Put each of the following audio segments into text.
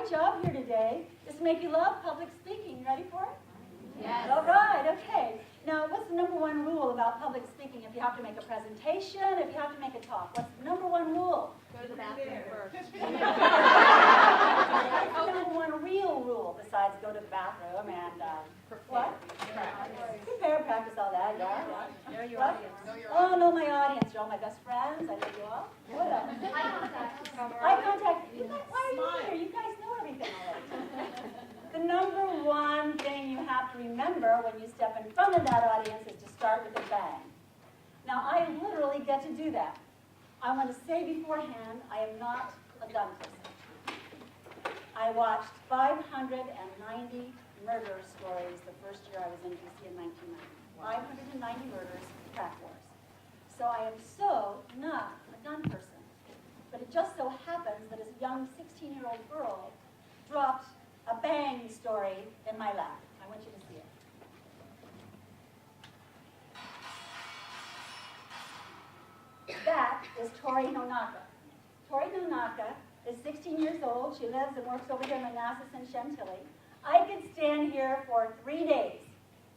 my job here today is to make you love public speaking. You ready for it? Yes. All right, okay. Now, what's the number one rule about public speaking? If you have to make a presentation, if you have to make a talk, what's the number one rule? Go to the bathroom first. What's the number one real rule besides go to the bathroom and what? Prepare, practice all that. Yeah. Know your What? audience. Oh, know my audience. You're all my best friends. I know you all. What else? Eye contact. You guys, why are you here? You guys know everything already. The number one thing you have to remember when you step in front of that audience is to start with a bang. Now, I literally get to do that. I want to say beforehand, I am not a gun person. I watched 590 murder stories the first year I was in D.C. in 1990. 590 murders, crack wars. So I am so not a gun person. But it just so happens that as a young 16-year-old girl dropped a bang story in my lap. I want you to see it. That is Tori Nonaka. Tori Nonaka is 16 years old. She lives and works over here in Manassas and Chantilly. I could stand here for 3 days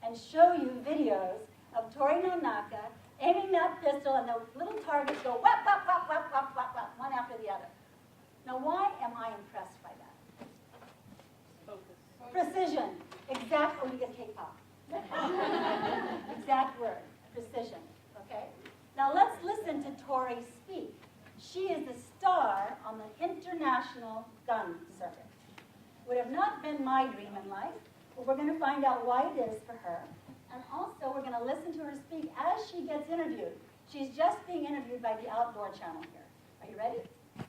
and show you videos of Tori Nonaka aiming that pistol and the little targets go whap, whap, whap, whap, whap, whap, whap, one after the other. Now, why am I impressed by that? Precision. Exact, oh, you get K-pop. Exact word. Precision. Okay? Now let's listen to Tori speak. She is the star on the international gun circuit. Would have not been my dream in life, but we're going to find out why it is for her. And also, we're going to listen to her speak as she gets interviewed. She's just being interviewed by the Outdoor Channel here. Are you ready? For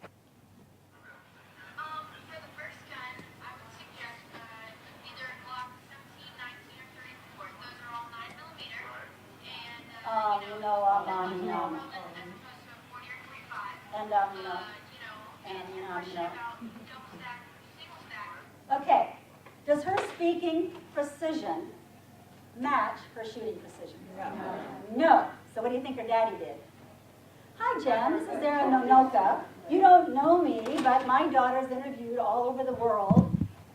the first gun, I would suggest either a Glock 17, 19, or 34. Those are all 9mm. And, No. as opposed to a 40 or 45. And, And question about double stack, single stack. Okay. Does her speaking precision match her shooting precision? No. So what do you think her daddy did? Hi, Jen. This is Zara Nonoka. You don't know me, but my daughter's interviewed all over the world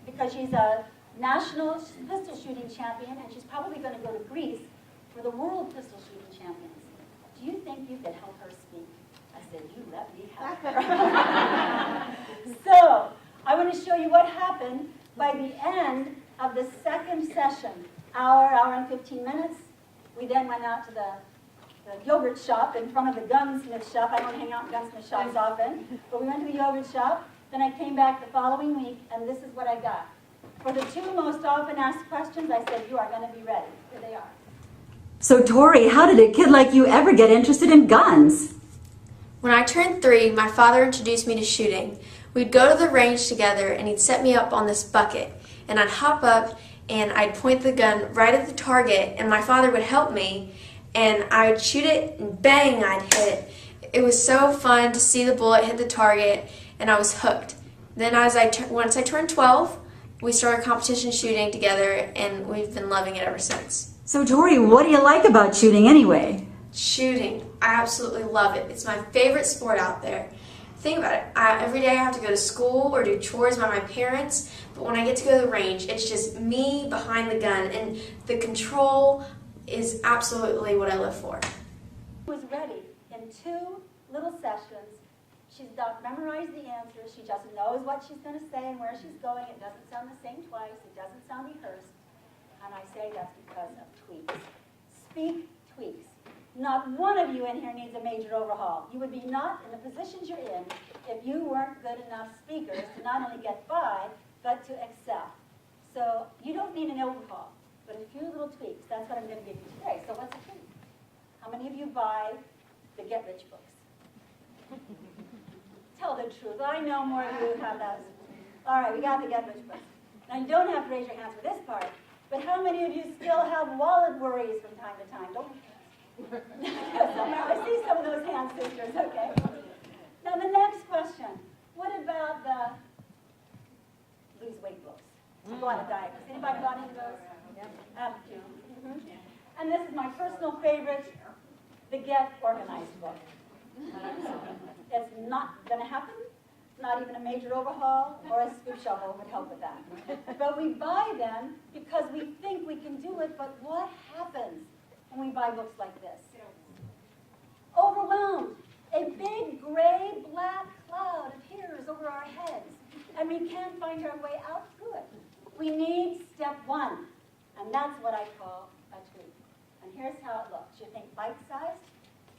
because she's a national pistol shooting champion, and she's probably going to go to Greece for the world pistol shooting champions. Do you think you could help her speak? I said, you let me help her. So, I want to show you what happened by the end of the second session. Hour and 15 minutes. We then went out to the yogurt shop in front of the gunsmith shop. I don't hang out in gunsmith shops often, but we went to the yogurt shop. Then I came back the following week, and this is what I got. For the two most often asked questions, I said, you are going to be ready. Here they are. So Tori, how did a kid like you ever get interested in guns? When I turned 3, my father introduced me to shooting. We'd go to the range together, and he'd set me up on this bucket, and I'd hop up and I'd point the gun right at the target, and my father would help me, and I would shoot it, and bang, I'd hit it. It was so fun to see the bullet hit the target, and I was hooked. Then once I turned 12, we started competition shooting together, and we've been loving it ever since. So Tori, what do you like about shooting anyway? Shooting. I absolutely love it. It's my favorite sport out there. Think about it. Every day I have to go to school or do chores by my parents, but when I get to go to the range, it's just me behind the gun, and the control is absolutely what I live for. Was ready in 2 little sessions. She's memorized the answers. She just knows what she's going to say and where she's going. It doesn't sound the same twice. It doesn't sound rehearsed. And I say that's because of tweaks. Speak tweaks. Not one of you in here needs a major overhaul. You would be not in the positions you're in if you weren't good enough speakers to not only get by, but to excel. So you don't need an overhaul, but a few little tweaks. That's what I'm going to give you today. So what's a tweak? How many of you buy the Get Rich books? Tell the truth. I know more of you have those. All right, we got the Get Rich books. Now you don't have to raise your hands for this part, but how many of you still have wallet worries from time to time? Don't I see some of those hands, sisters, okay. Now the next question, what about the lose weight books? Go on a diet. Has anybody bought any of those? Yeah. And this is my personal favorite, the Get Organized book. It's not going to happen. not even a major overhaul, or a scoop shovel would help with that. But we buy them because we think we can do it, but what happens when we buy books like this? Overwhelmed. A big gray-black cloud appears over our heads, and we can't find our way out through it. We need step one, and that's what I call a tweak. And here's how it looks. You think bite-sized?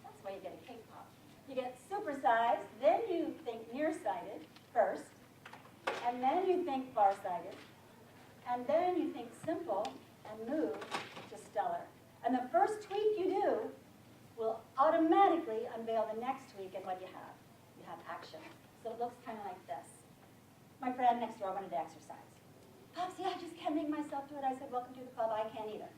That's why you get a cake pop. You get supersized, then you think nearsighted first, and then you think farsighted, and then you think simple and move to stellar. And the first tweak you do will automatically unveil the next tweak and what you have. You have action. So it looks kind of like this. My friend next door wanted to exercise. Popsy, I just can't make myself do it. I said, welcome to the club. I can't either.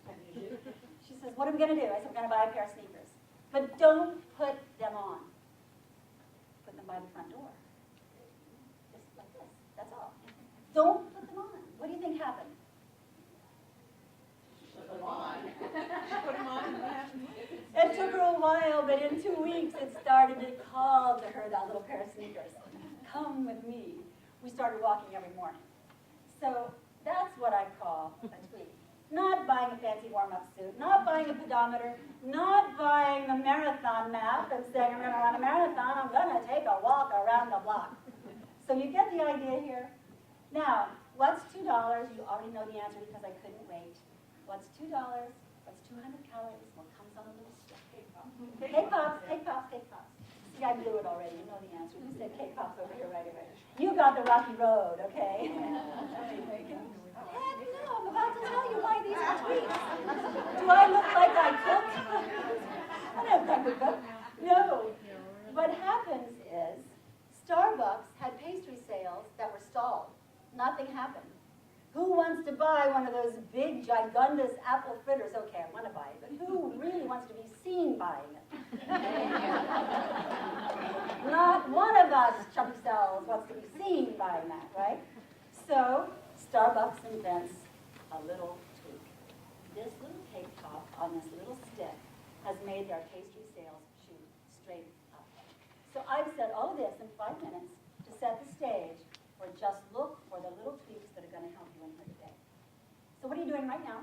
She says, what are we going to do? I said, we're going to buy a pair of sneakers. But don't put them on. Put them by the front door. Just like this. That's all. Don't put them on. What do you think happened? Put them on. Put them on. It took her a while, but in 2 weeks it started to call to her that little pair of sneakers. Come with me. We started walking every morning. So that's what I call a tweak. Not buying a fancy warm-up suit, not buying a pedometer, not buying the marathon map and saying I'm going to run a marathon, I'm going to take a walk around the block. So you get the idea here. Now, what's $2? You already know the answer because I couldn't wait. What's $2? What's 200 calories? What comes on a little stick? Cake pops. Cake pops, cake pops, cake pops. See, I blew it already. You know the answer. You said cake pops over here right away. You got the rocky road, okay? Heck no, I'm about to tell you why these are tweaks. Do I look like I cook? I don't think I cook. No. What happens is Starbucks had pastry sales that were stalled. Nothing happened. Who wants to buy one of those big, gigundous apple fritters? Okay, I want to buy it, but who really wants to be seen buying it? Not one of us, chubby cells, wants to be seen buying that, right? So, Starbucks invents a little tweak. This little cake pop on this little stick has made their pastry sales shoot straight up. So I've said all of this in 5 minutes to set the stage for just look for the little tweaks that are going to help you in here today. So what are you doing right now?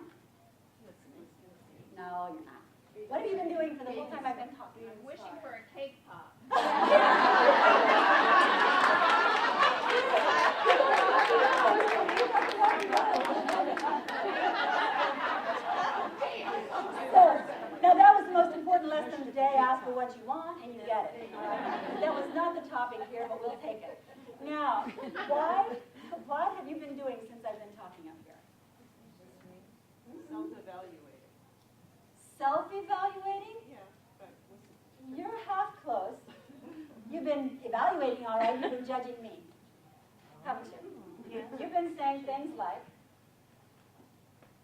No, you're not. What have you been doing for the whole time I've been talking? I'm wishing for a cake pop. Now that was the most important lesson of the day. Ask for what you want and you get it. That was not the topic here, but we'll take it. Now, what have you been doing since I've been talking up here? Self-evaluating. Self-evaluating? Yeah, but You're half close. You've been evaluating all right. You've been judging me, haven't you? Yeah. You've been saying things like,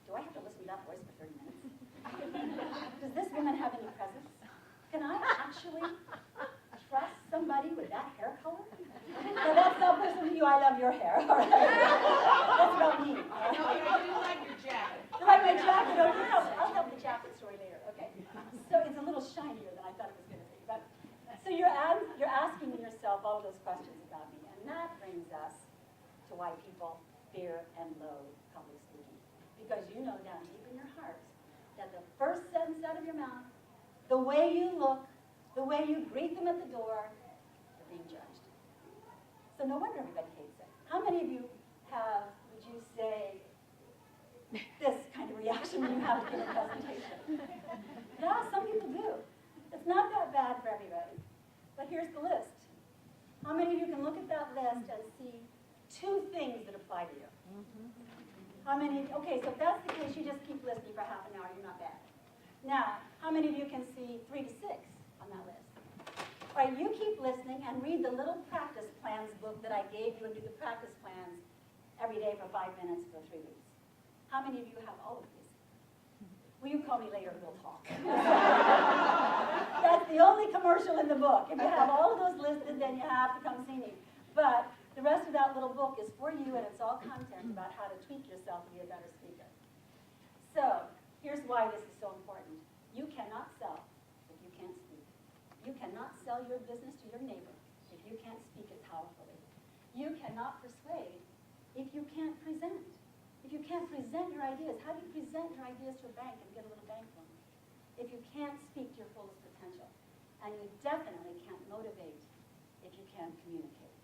do I have to listen to that voice for 30 minutes? Does this woman have any presence? Can I actually trust somebody with that hair color? So that's not personal to you. I love your hair. All right. That's about me. no, I do like your jacket. You like my jacket? Okay, I'll tell the jacket story later. Okay. So it's a little shinier than I thought it was going to be. But so you're asking yourself all of those questions about me, and that brings us to why people fear and loathe public speaking. Because you know down deep in your heart that the first sentence out of your mouth, the way you look, the way you greet them at the door, you're being judged. So no wonder everybody hates it. How many of you have, would you say, this kind of reaction when you have to give a presentation? Yeah, some people do. It's not that bad for everybody. But here's the list. How many of you can look at that list and see 2 things that apply to you? How many? Okay, so if that's the case, you just keep listening for half an hour. You're not bad. Now, how many of you can see 3 to 6 on that list? All right, you keep listening and read the little practice plans book that I gave you and do the practice plans every day for 5 minutes for 3 weeks. How many of you have all of these? Will you call me later and we'll talk? That's the only commercial in the book. If you have all of those listed, then you have to come see me. But the rest of that little book is for you, and it's all content about how to tweak yourself to be a better speaker. So, here's why this is so important. You cannot sell if you can't speak. You cannot sell your business to your neighbor if you can't speak it powerfully. You cannot persuade if you can't present. If you can't present your ideas, how do you present your ideas to a bank and get a little bank loan? If you can't speak to your fullest potential. And you definitely can't motivate if you can't communicate.